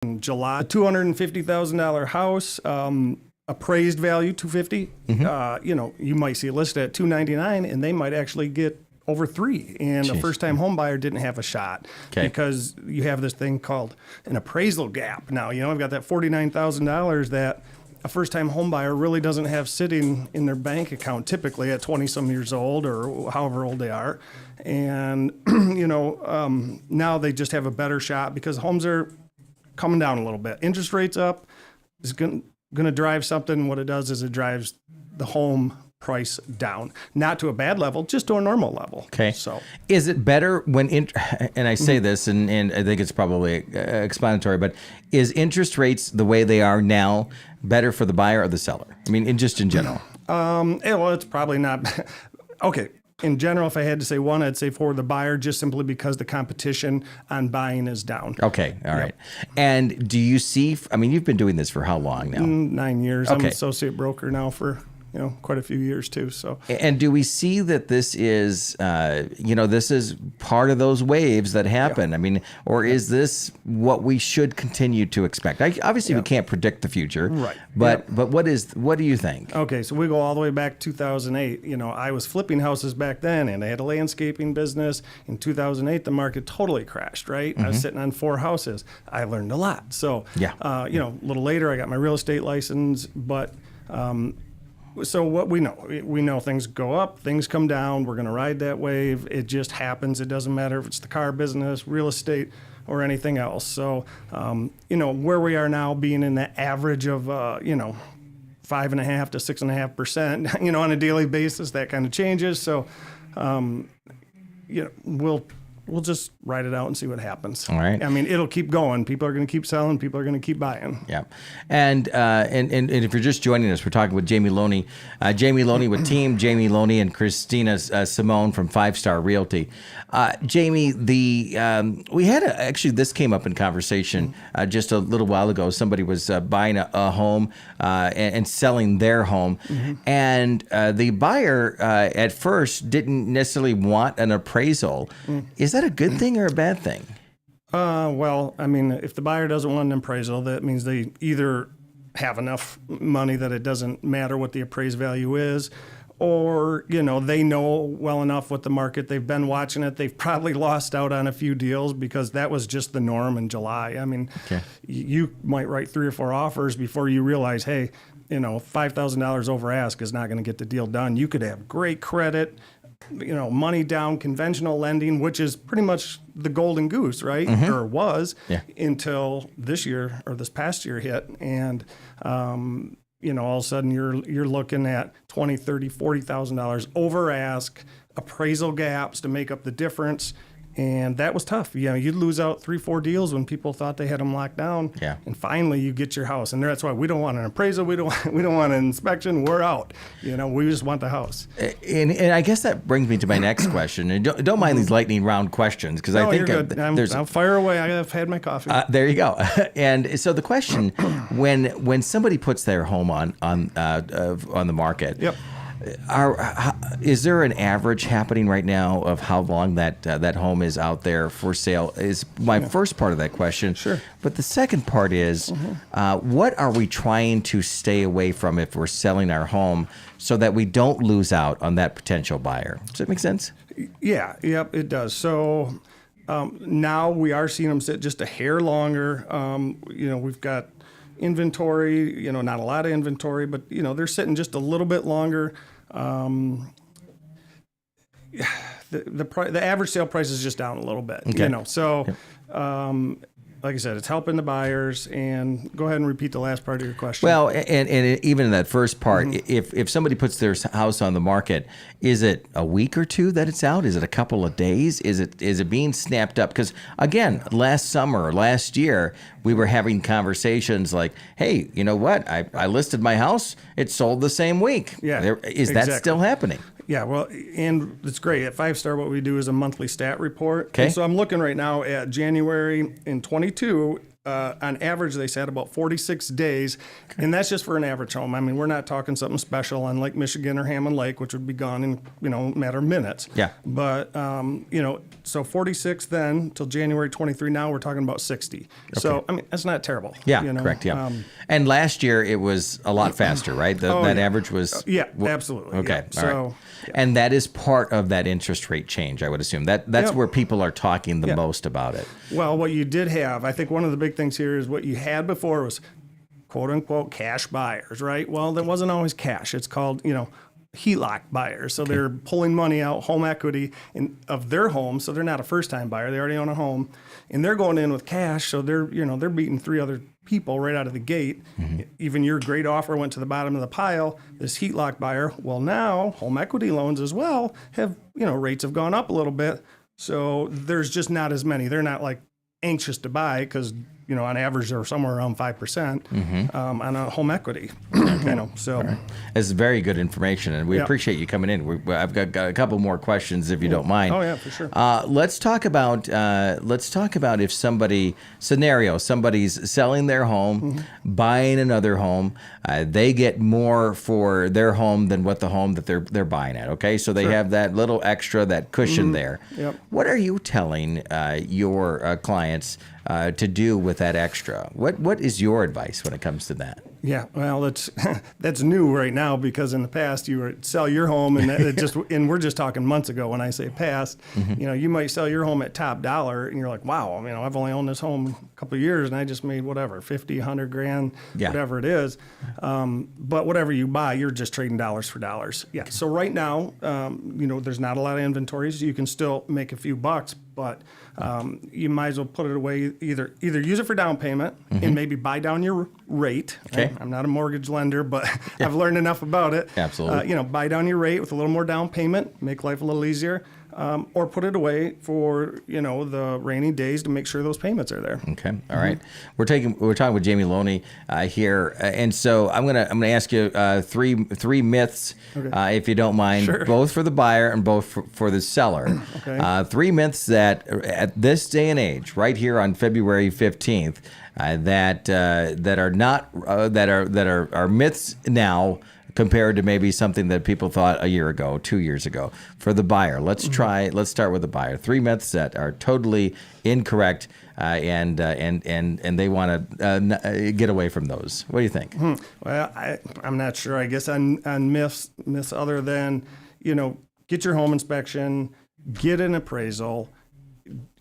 in July. A $250,000 house, appraised value $250. You might see it listed at $299, and they might actually get over $3. And a first-time home buyer didn't have a shot because you have this thing called an appraisal gap. Now, I've got that $49,000 that a first-time home buyer really doesn't have sitting in their bank account typically at 20-some years old or however old they are. And, now they just have a better shot because homes are coming down a little bit. Interest rates up is going to drive something. What it does is it drives the home price down, not to a bad level, just to a normal level. Okay. So is it better when, and I say this, and I think it's probably explanatory, but is interest rates the way they are now better for the buyer or the seller? I mean, just in general. Well, it's probably not. Okay. In general, if I had to say one, I'd say for the buyer, just simply because the competition on buying is down. Okay. All right. And do you see, you've been doing this for how long now? 9 years. Okay. I'm an associate broker now for quite a few years too. So, and do we see that this is, this is part of those waves that happen? Yeah. Or is this what we should continue to expect? Obviously, we can't predict the future, right? But what do you think? Okay, so we go all the way back to 2008. I was flipping houses back then, and I had a landscaping business. In 2008, the market totally crashed. Right, I was sitting on 4 houses. I learned a lot. So, a little later, I got my real estate license, but. So what we know things go up, things come down. We're going to ride that wave. It just happens. It doesn't matter if it's the car business, real estate, or anything else. So, where we are now being in the average of, 5.5% to 6.5%, on a daily basis, that kind of changes. So, we'll just ride it out and see what happens. All right. It'll keep going. People are going to keep selling. People are going to keep buying. Yeah. And if you're just joining us, we're talking with Jamie Loney. Jamie Loney with team Jamie Loney and Christina Simone from 5 Star Realty. Jamie, we had actually this came up in conversation just a little while ago. Somebody was buying a home and selling their home, and the buyer at first didn't necessarily want an appraisal. Is that a good thing or a bad thing? If the buyer doesn't want an appraisal, that means they either have enough money that it doesn't matter what the appraised value is, or, they know well enough what the market, they've been watching it. They've probably lost out on a few deals because that was just the norm in July. You might write 3 or 4 offers before you realize, hey, $5,000 over ask is not going to get the deal done. You could have great credit, money down, conventional lending, which is pretty much the golden goose, right? Or was until this year or this past year hit. And, all of a sudden you're looking at $20,000, $30,000, $40,000 over ask, appraisal gaps to make up the difference. And that was tough. You'd lose out 3-4 deals when people thought they had them locked down. Yeah. And finally you get your house. And that's why we don't want an appraisal. We don't want an inspection. We're out. We just want the house. And I guess that brings me to my next question. And don't mind these lightning round questions because I think I'll fire away. I've had my coffee. There you go. And so the question, when somebody puts their home on the market. Yep. Is there an average happening right now of how long that home is out there for sale? Is my first part of that question. Sure. But the second part is, what are we trying to stay away from if we're selling our home so that we don't lose out on that potential buyer? Does that make sense? Yeah. Yep. It does. So now we are seeing them sit just a hair longer. We've got inventory, not a lot of inventory, but, they're sitting just a little bit longer. The average sale price is just down a little bit, like I said, it's helping the buyers. And go ahead and repeat the last part of your question. Well, and even in that first part, if somebody puts their house on the market, is it a week or 2 that it's out? Is it a couple of days? Is it being snapped up? Because again, last year, we were having conversations like, hey, you know what? I listed my house. It sold the same week. Yeah, Is that still happening? Yeah, well, and it's great. At 5 Star, what we do is a monthly stat report. Okay. And so I'm looking right now at January in 22. on average, they said about 46 days, and that's just for an average home. I mean, we're not talking something special on Lake Michigan or Hammond Lake, which would be gone in, a matter of minutes. Yeah. But, so 46 then till January 23. Now we're talking about 60. So, I mean, that's not terrible. Yeah, correct. Yeah. And last year it was a lot faster, right? That average was. Yeah, absolutely. Okay. Yeah. All right. Yeah. And that is part of that interest rate change, I would assume. That's where people are talking the most about it. Well, what you did have, I think one of the big things here is what you had before was quote unquote cash buyers, right? Well, that wasn't always cash. It's called, HELOC buyers. So they're pulling money out, home equity of their home. So they're not a first time buyer. They already own a home and they're going in with cash. So they're beating 3 other people right out of the gate. Mm-hmm. Even your great offer went to the bottom of the pile. This HELOC buyer, well, now home equity loans as well have, rates have gone up a little bit. So there's just not as many. They're not like anxious to buy because, on average, they're somewhere around 5% on a home equity. So right. It's very good information, and we appreciate you coming in. I've got a couple more questions, if you don't mind. Oh yeah, for sure. Let's talk about if somebody's selling their home, buying another home, they get more for their home than what the home that they're buying at. Okay, so they have that little extra, that cushion there. Yep. What are you telling your clients to do with that extra? What is your advice when it comes to that? Yeah, well, that's new right now because in the past you would sell your home and we're just talking months ago when I say past, you might sell your home at top dollar and you're like, wow, I've only owned this home a couple of years and I just made whatever, 50, 100 grand, whatever it is. But whatever you buy, you're just trading dollars for dollars. Yeah. So right now, there's not a lot of inventory, so you can still make a few bucks, but you might as well put it away, either use it for down payment and maybe buy down your rate. Okay. I'm not a mortgage lender, but I've learned enough about it. Absolutely. Buy down your rate with a little more down payment, make life a little easier, or put it away for, the rainy days to make sure those payments are there. Okay. All right. We're talking with Jamie Loney here, and so I'm gonna ask you three myths, if you don't mind, both for the buyer and both for the seller. Okay. 3 myths that at this day and age, right here on February 15th, that are myths now compared to maybe something that people thought a year ago, 2 years ago. For the buyer, let's start with the buyer. 3 myths that are totally incorrect, and they want to get away from those. What do you think? Well, I'm not sure. I guess on myths other than, get your home inspection, get an appraisal,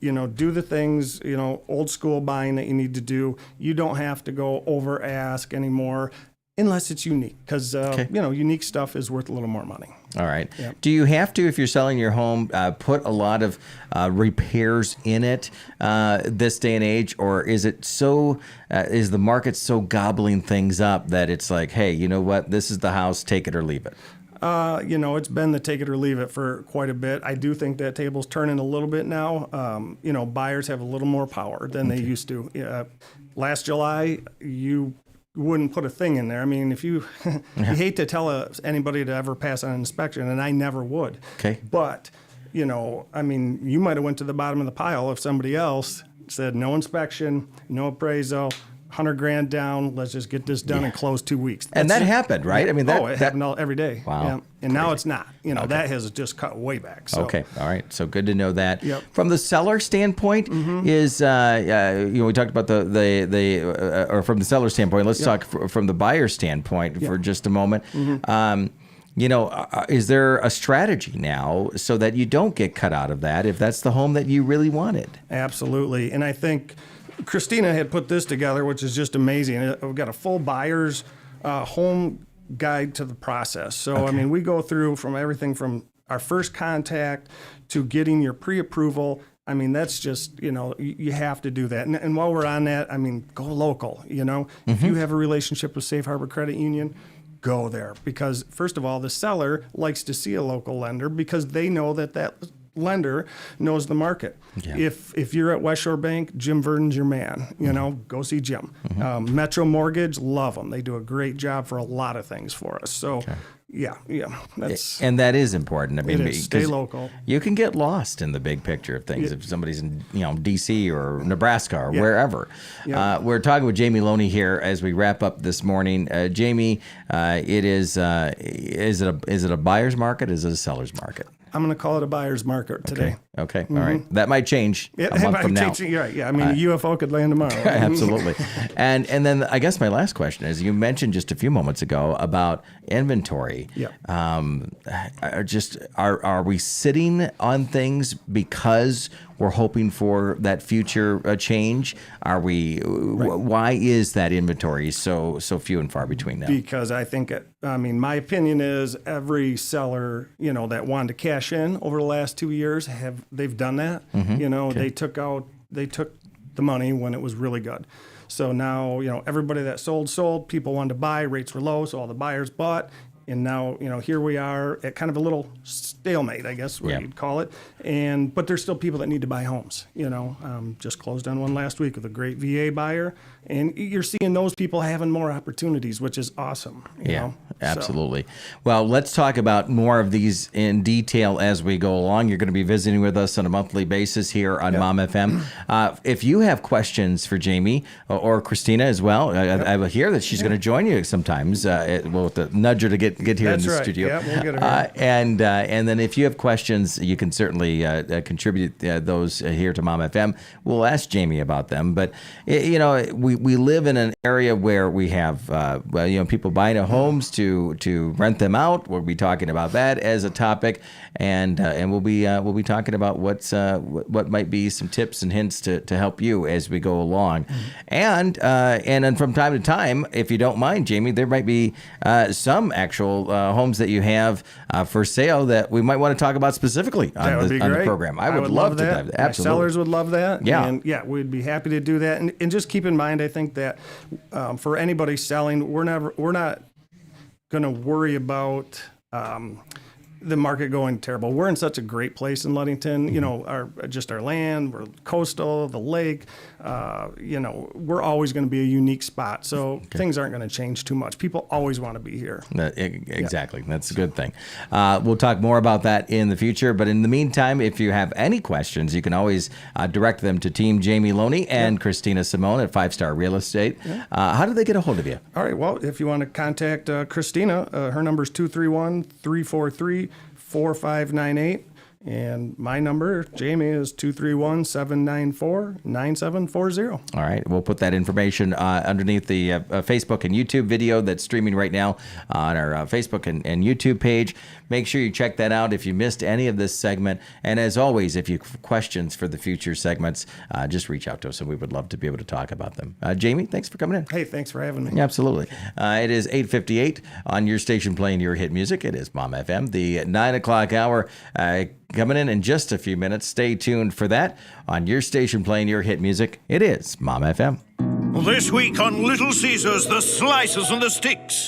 do the things, old school buying that you need to do. You don't have to go over ask anymore unless it's unique because, unique stuff is worth a little more money. All right. Yep. Do you have to, if you're selling your home, put a lot of repairs in it this day and age, or is it is the market so gobbling things up that it's like, hey, you know what, this is the house, take it or leave it? It's been the take it or leave it for quite a bit. I do think that table's turning a little bit now. Buyers have a little more power than they used to. Last July, you wouldn't put a thing in there. I mean, if you you hate to tell anybody to ever pass on an inspection, and I never would. Okay. But, you might have went to the bottom of the pile if somebody else said no inspection, no appraisal, 100 grand down, let's just get this done and close 2 weeks. And that happened, right? I mean, it happened every day. Wow. Yeah. And now it's not. That has just cut way back. So. Okay. All right. So good to know that. Yep. From the seller standpoint, is we talked about or from the seller standpoint. Let's talk from the buyer standpoint for just a moment. Is there a strategy now so that you don't get cut out of that if that's the home that you really wanted? Absolutely. And I think Christina had put this together, which is just amazing. We've got a full buyer's home guide to the process. So, we go through from everything from our first contact to getting your pre-approval. That's just, you have to do that. And while we're on that, go local, If you have a relationship with Safe Harbor Credit Union, go there. Because, first of all, the seller likes to see a local lender because they know that lender knows the market. Yeah. If you're at West Shore Bank, Jim Verdon's your man. Go see Jim. Metro Mortgage, love them. They do a great job for a lot of things for us. So, Yeah. That's And that is important. I mean, it is. Stay because local. you can get lost in the big picture of things if somebody's in, D.C. or Nebraska or wherever. Yeah. We're talking with Jamie Loney here as we wrap up this morning. Jamie, is it a buyer's market? Is it a seller's market? I'm going to call it a buyer's market today. Okay. All right. That might change Yeah, a month from now. You're right. Yeah. I mean, a UFO could land tomorrow. Absolutely. And then I guess my last question is, you mentioned just a few moments ago about inventory. Yep. Are we sitting on things because we're hoping for that future change? Are we? Why is that inventory so few and far between now? Because I think, my opinion is every seller, that wanted to cash in over the last 2 years they've done that. They took the money when it was really good. So now, everybody that sold, people wanted to buy, rates were low, so all the buyers bought. And now, here we are at kind of a little stalemate, I guess, what you'd call it. But there's still people that need to buy homes. Just closed on one last week with a great VA buyer. And you're seeing those people having more opportunities, which is awesome. You know? Absolutely. Well, let's talk about more of these in detail as we go along. You're going to be visiting with us on a monthly basis here on Mom FM. If you have questions for Jamie or Christina as well, I will hear that she's going to join you sometimes. We'll have to nudge her to get here in the studio. Yeah, we'll get her here. And then if you have questions, you can certainly contribute those here to Mom FM. We'll ask Jamie about them. But, we live in an area where we have people buying homes to rent them out. We'll be talking about that as a topic, and we'll be talking about what might be some tips and hints to help you as we go along. And then from time to time, if you don't mind, Jamie, there might be some actual homes that you have for sale that we might want to talk about specifically on the program. I would love to dive that. Absolutely. My sellers would love that. Yeah. And we'd be happy to do that. And just keep in mind, I think that for anybody selling, we're not going to worry about the market going terrible. We're in such a great place in Ludington. Our land, we're coastal, the lake. We're always going to be a unique spot. So things aren't going to change too much. People always want to be here. Exactly. That's a good thing. We'll talk more about that in the future. But in the meantime, if you have any questions, you can always direct them to Team Jamie Loney and Christina Simone at 5 Star Real Estate. How do they get a hold of you? All right. Well, if you want to contact Christina, her number is 231-343-4598. And my number, Jamie, is 231-794-9740. All right. We'll put that information underneath the Facebook and YouTube video that's streaming right now on our Facebook and YouTube page. Make sure you check that out if you missed any of this segment. And as always, if you have questions for the future segments, just reach out to us, and we would love to be able to talk about them. Jamie, thanks for coming in. Hey, thanks for having me. Yeah, absolutely. It is 8:58 on your station playing your hit music. It is Mom FM, the 9 o'clock hour. Coming in just a few minutes. Stay tuned for that on your station playing your hit music. It is Mom FM. This week on Little Caesars, the slices and the sticks.